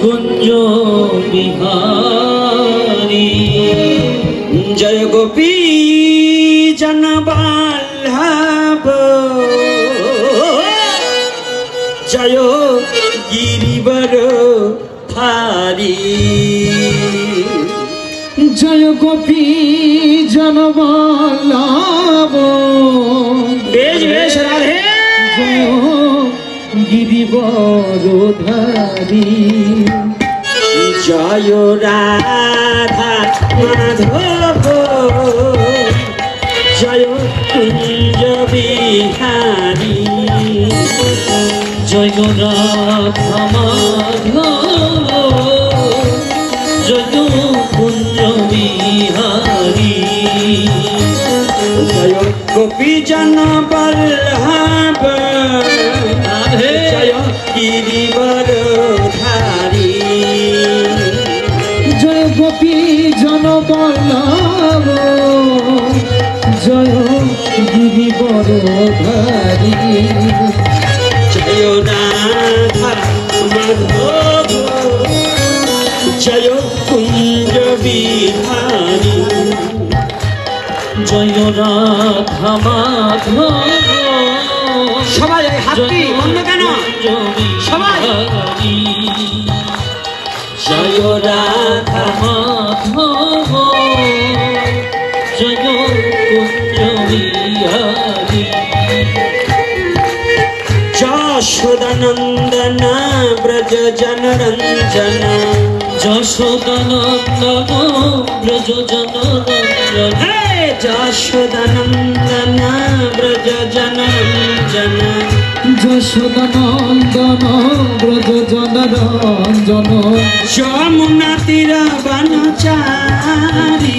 कुंज बिहारी जय गोपी जन वल्लभ जय गिरिवर धारी जय गोपी जन वल्लभ बेश बेश राधे जय गिरिवर धारी जय राधा माधव जय कुंज बिहारी जय राधा माधव जय कुंज बिहारी जय गोपी जन वल्लभ जय गिरिवर धारी जय गोपी जन वल्लभ जय गिरिवर धारी जय राधा माधव जय कुंज बिहारी जय राधा माधव সবাই হাতটি বন্ধ কেন সবাই জয় রাধা মাধব জয় কুঞ্জ বিহারি যশোদানন্দন ব্রজ জনরঞ্জন যশোদানন্দন ব্রজ জনরঞ্জন যশোদানন্দন ব্রজ জনরঞ্জন যশোদানন্দন ব্রজ জনরঞ্জন যমুনা তীর বনচারী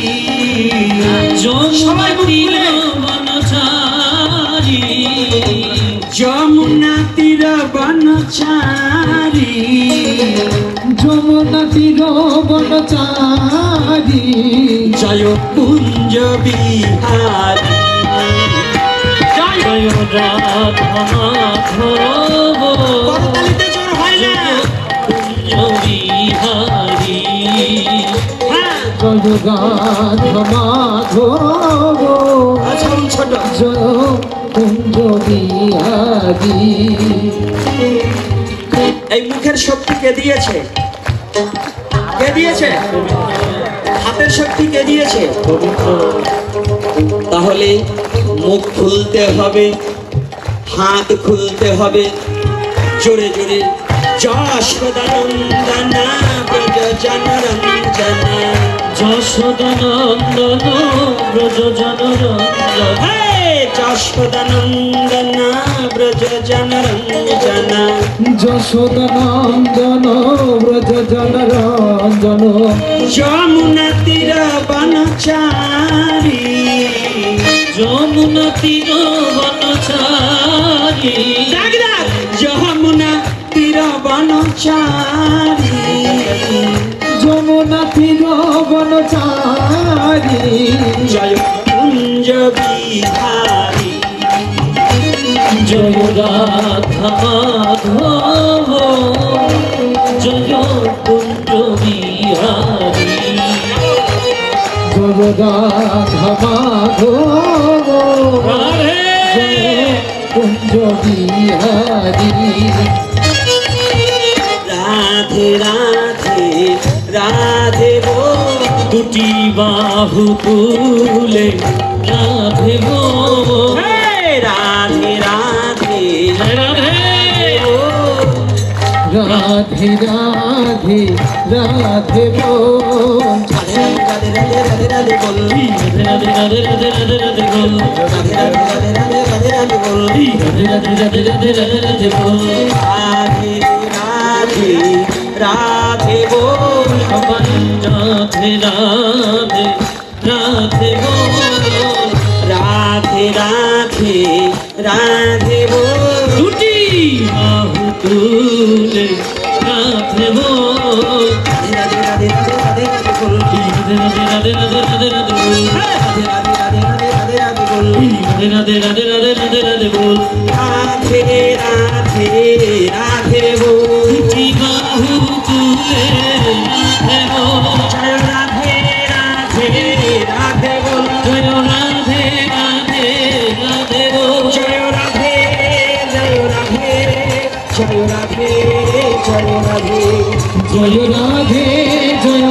যমুনা তীর বনচারী যমুনা তীর বনচারী যমুনা তীর বনচারী জয় কুঞ্জ বিহারী জয় রাধা মাধব করতালিতে জোর হয় না কুঞ্জ বিহারী হ্যাঁ জয় রাধা মাধব আচ্ছা ছোট জয় কুঞ্জ বিহারী এই মুখের শক্তি কে দিয়েছে কে দিয়েছে হাতের শক্তি কে দিয়েছে তাহলে মুখ খুলতে হবে হাত খুলতে হবে জোরে জোরে যশোদানন্দন ব্রজ জনরঞ্জন যশোদানন্দন ব্রজ জনরঞ্জন যশোদানন্দন ব্রজ জনরঞ্জন যশোদানন্দন ব্রজ জনরঞ্জন যমুনা তীর বনচারী যমুনা তীর বনচারী যমুনা তীর বনচারী যমুনা তীর বনচারী জয় কুঞ্জ বিহারী জয় রাধা মাধব জয় কুঞ্জ বিহারী জয় রাধা মাধব জয় কুঞ্জ বিহারী রাধে রাধে রাধে বো দুটি বাহু তুলে রাধে গো রাধে রাধে রাধে ও রাধে রাধে রাধে বল রাধে রাধে রাধে রাধে বল রাধে রাধে রাধে রাধে রাধে বল রাধে রাধে রাধে রাধে রাধে বল রাধে রাধে রাধে রাধে রাধে রাধে বল রাধে রাধে রাধে বল সবাই রাধে রাধে রাধে বল রাধে রাধে রাধে বল দুটি বাহু তুলে রাধে বল রাধে রাধে রাধে রাধে রাধে বল রাধে রাধে রাধে রাধে রাধে বল রাধে রাধে রাধে রাধে রাধে বল রাধে রাধে রাধে রাধে রাধে বল রাধে রাধে রাধে বল দুটি বাহু তুলে রাধে জয় রাধে জয় রাধে জয়